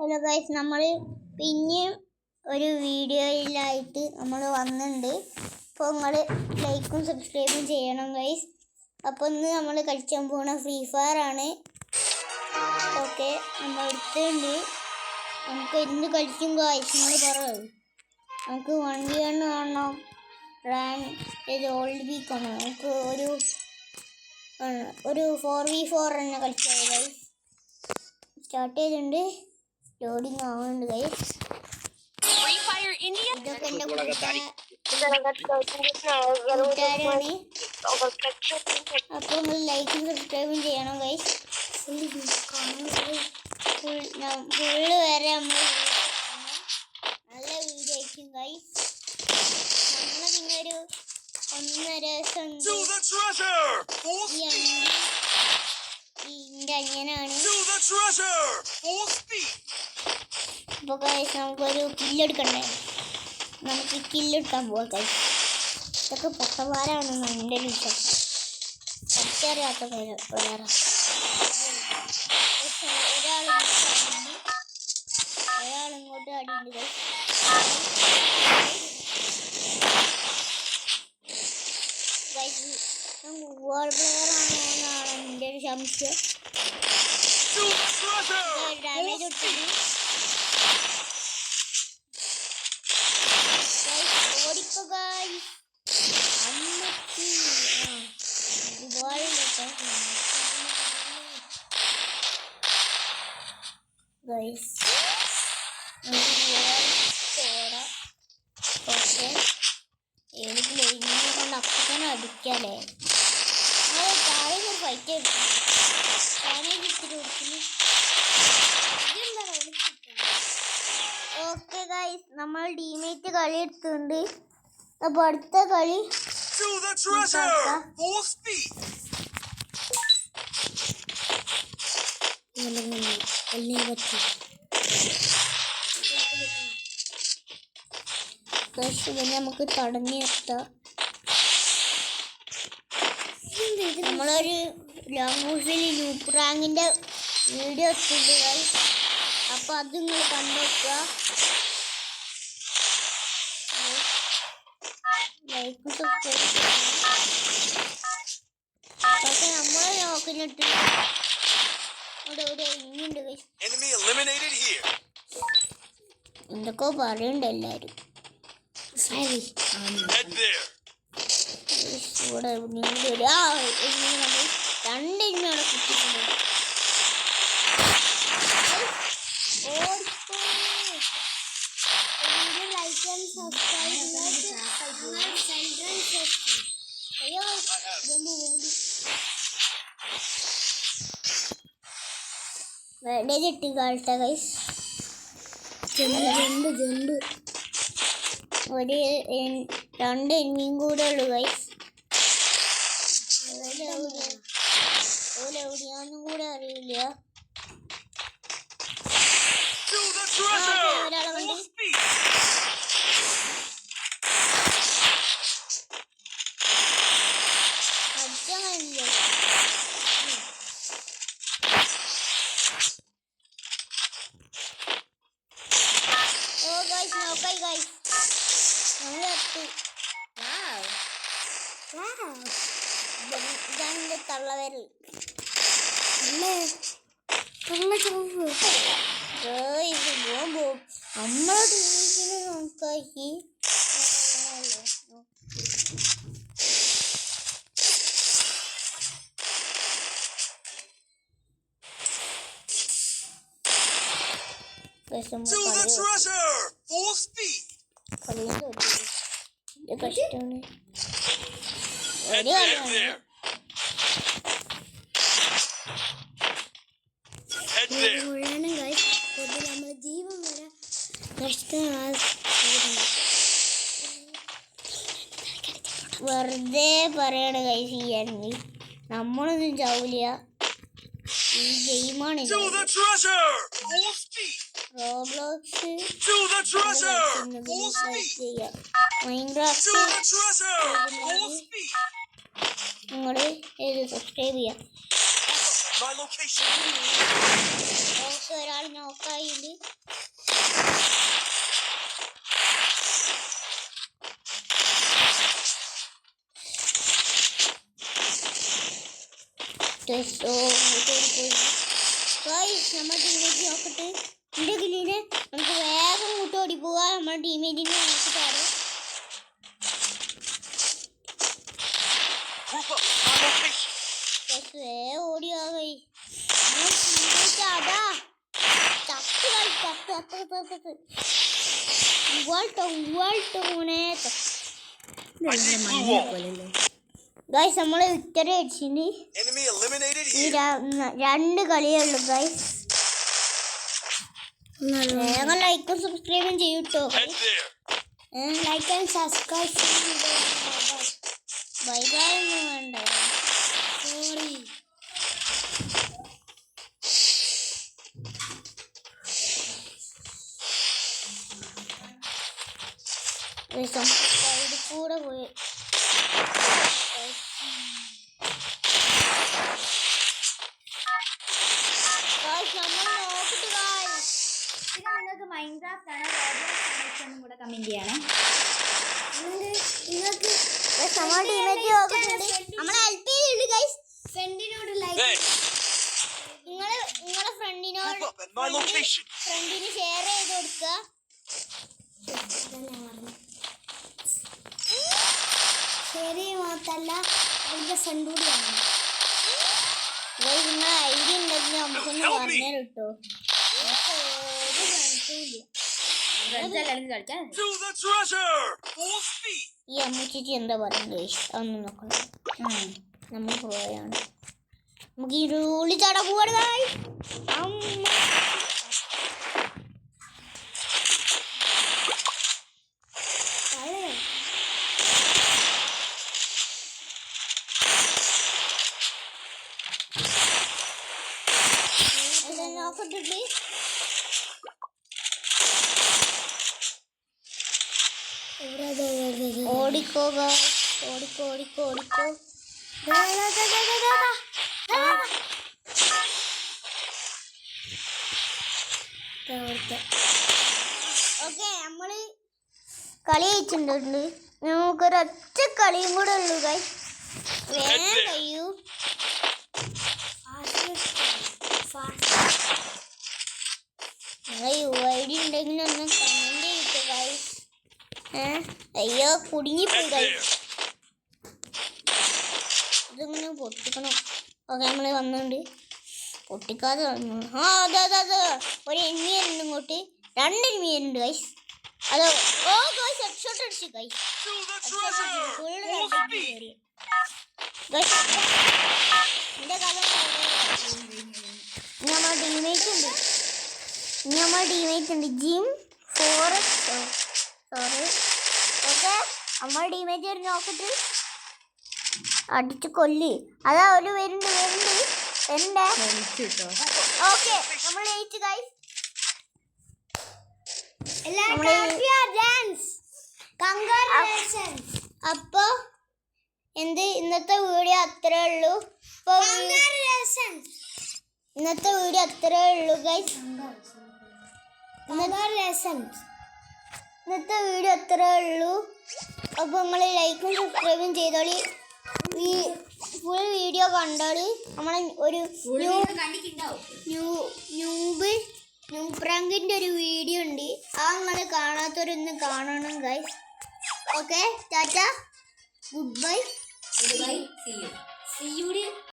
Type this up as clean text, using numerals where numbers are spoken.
Hello guys, നമ്മൾ പിന്നെയും ഒരു വീഡിയോയിലായിട്ട് നമ്മൾ വന്നിട്ടുണ്ട്. അപ്പോൾ നിങ്ങൾ ലൈക്കും സബ്സ്ക്രൈബും ചെയ്യണം ഗൈസ്. അപ്പോൾ ഇന്ന് നമ്മൾ കളിക്കാൻ പോകുന്ന ഫ്രീ ഫയർ ആണ്. ഓക്കെ, നമ്മൾ എടുത്തിട്ടുണ്ട്. നമുക്ക് ഇന്ന് കളിക്കും ഗൈസ്. നിങ്ങൾ പറയും നമുക്ക് 1v1 കാണണം, ഓൾഡ് വീക്ക് ആണ്. നമുക്ക് ഒരു 4v4 തന്നെ കളിക്കാം ഗൈസ്. സ്റ്റാർട്ട് ചെയ്തിട്ടുണ്ട്. ലോഡിങ് ആവുന്നുണ്ട് ഗൈസ്. ഇതൊക്കെ എൻ്റെ കൂട്ടുകാരാണ്. അപ്പോൾ നിങ്ങൾ ലൈക്കും സബ്സ്ക്രൈബും ചെയ്യണം ഗൈസ്. ഫുള്ള് വരെ നമ്മൾ നല്ല വീഡിയോ ആയിരിക്കും ഗൈസ്. നമ്മളെ പിന്നെ ഒരു 1.5 ദിവസം എൻ്റെ അനിയനാണ്. അപ്പോൾ ഗൈസ് നമുക്കൊരു കില്ലെടുക്കണ്ടേ, നമുക്ക് കില്ലെടുക്കാൻ പോവാം ഗൈസ്. ഇതൊക്കെ പൊട്ടന്മാരാണെന്ന് എൻ്റെ വിശ്വാസം. പഠിച്ചറിയാത്ത ഒരാളാണ്. ഒരാളിങ്ങോട്ട് അടിയുണ്ട് ഗൈസ്. ഗൈസ് വേൾഡ് പ്ലെയർ ആണോ എന്നാണ് എൻ്റെ ഒരു സംശയം. ഡാമേജ് കൊടുത്തിട്ട് ഓടിക്കോ ഗൈസ്. അമ്മച്ചി ഗൈസ് ഓക്കെ, ഏതെങ്കിലും എഴുതിനെ കൊണ്ട് അപ്പത്തന്നെ അടിക്കാല്ലേ. നമ്മൾ താഴെ ഒരു ഫൈറ്റ് എടുക്കുന്നു. ഡാമേജ് ഇത്തിരി കൊടുക്കുന്നു. ഓക്കെ ഗൈസ്, നമ്മൾ ടീമേറ്റ് കളി എടുത്തിട്ടുണ്ട്. അപ്പോൾ അടുത്ത കളി നമുക്ക് തടഞ്ഞു നിർത്താം. നമ്മളൊരു ലാംഗ്വേജിൽ ലൂപ്പ് റാങ്കിൻ്റെ വീഡിയോ എത്തിണ്ട് ഗൈസ്. അപ്പോൾ അത് നിങ്ങൾ കണ്ടുവെക്കുക. ലൈക്ക് സബ്സ്ക്രൈബ് പക്ഷെ നമ്മളെ നോക്കിട്ട് ഇവിടെ ഇനിയുണ്ട് ഗൈസ്. എന്തൊക്കെയോ പറയണ്ട എല്ലാവരും. ഇവിടെ നിങ്ങൾ 2 ഇനിയാണ് കുത്തിക്കുന്നത്. വെടിയിട്ട് കാളട്ടെ ഗൈസ്. ഒരു 2 എനിമിയും കൂടെ ഉള്ളു ഗൈസ്. എവിടെയാന്നും കൂടെ അറിയില്ല. ഒരാളെ കണ്ട് അടിച്ചങ്ങനില്ല. ഓ ഗൈസ്, നോക്കായി ഗൈസ്, നമ്മൾ എത്തി. ഇതാണ് എൻ്റെ തള്ളവരൽ. നമ്മളെ ടീമിനെ നോക്കാക്കി കഷ്ടാണ്. മുഴുവനും ഗൈസ് നമ്മളെ ജീവൻ വരെ വെറുതെ പറയണ ഗൈസ്. ഈ enemy നമ്മളൊന്നും ചാവില്ല. ഈ ഗെയിമാണ് റോബ്ലോക്സ്, മൈൻക്രാഫ്റ്റ്. നിങ്ങൾ സബ്സ്ക്രൈബ് ചെയ്യാം. my location. ഓക്കെ ഒരാൾ നോക്കായിണ്ട്. നമ്മുടെ ടീമേറ്റ് നോക്കട്ടെ. എൻ്റെ കില്ലിനെ നമുക്ക് വേഗം കൂട്ടോടി പോവാ. നമ്മുടെ ടീമേറ്റിനെ നോക്കിട്ടാണ്. വേഗം ഓടിയാ കൈ അതാ ഗൈസ് നമ്മള് വിക്ടറി അടിച്ചിട്ടുണ്ട്. ഈ 2 കളിയുള്ളൂ ഗൈസ്. വേഗം ലൈക്കും സബ്സ്ക്രൈബും ചെയ്യൂട്ടോ. Like and subscribe bye bye ഒന്നും വേണ്ട. സോറി. സൈഡ് കൂടെ പോയി നിങ്ങൾക്ക് മൈൻക്രാഫ്റ്റ് ആണോ റോബ്ലോക്സ് കൂടെ കമന്റ് ചെയ്യണേ. നിങ്ങൾക്ക് നമ്മളെ ഹെൽപ്പ് ചെയ്തിട്ടുണ്ട് ഗൈസ്. ഫ്രണ്ടിനോട് ലൈക്ക് നിങ്ങളെ ഫ്രണ്ടിന് ഷെയർ ചെയ്ത് കൊടുക്കുക. ശരി മാത്രല്ല അതിന്റെ ഫ്രണ്ട് കൂടിയാണ്. നിങ്ങളെ ഐഡിയ ഉണ്ടെങ്കിൽ നമുക്കൊന്ന് പറഞ്ഞു കിട്ടോ. ഈ അമ്മച്ചേച്ചി എന്താ പറയുന്നത് അതൊന്നും നോക്കണം. നമ്മൾ പോയാണ്. നമുക്ക് ഈ ഉള്ളി ചാട പോവാണ്. നോക്കട്ടിട്ട് ഓടിക്കോ ഓടിക്കോ ഓടിക്കോ ഓടിക്കോ. ഓക്കെ നമ്മള് കളി ജയിച്ചിട്ടുണ്ട്. നമുക്കൊരൊറ്റ കളിയും കൂടെ ഉള്ളൂ ഗൈസ്. വേഗം കഴിയൂ. നിങ്ങൾ UID ഉണ്ടെങ്കിൽ ഒന്ന് കമന്റ് ചെയ്യിട്ടോ ഗൈസ്. അയ്യോ കുടുങ്ങിപ്പോയി ഗൈസ്. ഇതിങ്ങനെ പൊട്ടിക്കണം. ഓക്കെ നമ്മൾ വന്നിട്ടുണ്ട്. പൊട്ടിക്കാതെ വന്നു. അതെ ഒരു എനിമി വരുന്നുണ്ട് ഇങ്ങോട്ട്. 2 എനിമി വരുന്നുണ്ട് ഗൈസ്. അത് ഓ ഗൈസ് ഹെഡ്ഷോട്ട് അടിച്ചു ഗൈസ്. എൻ്റെ കഥ നമ്മുടെ ടീമേറ്റ് ഉണ്ട് ജിം ഫോറസ്റ്റ്. സോറി. ഓക്കെ നമ്മുടെ ടീമേറ്റ് ഒരു നോക്കിട്ട് അടിച്ച് കൊല്ലി. അതാ ഒരു വരുന്നുണ്ട്. ഓക്കെ നമ്മൾ ജയിച്ചു ഗൈസ്. അപ്പൊ ഇന്നത്തെ വീഡിയോ അത്രേ ഉള്ളൂ. ഇന്നത്തെ വീഡിയോ അത്രേ ഉള്ളൂ ഗൈസ്. ഇന്നത്തെ വീഡിയോ അത്രേ ഉള്ളൂ. അപ്പോൾ നമ്മൾ ലൈക്കും സബ്സ്ക്രൈബും ചെയ്തോളി. ഈ ഫുൾ വീഡിയോ കണ്ടോളി. നമ്മളെ ഒരു ന്യൂ പ്രാങ്കിൻ്റെ ഒരു വീഡിയോ ഉണ്ട്. ആ നിങ്ങൾ കാണാത്തവരൊന്ന് കാണണം guys. Okay Tata good bye. See you.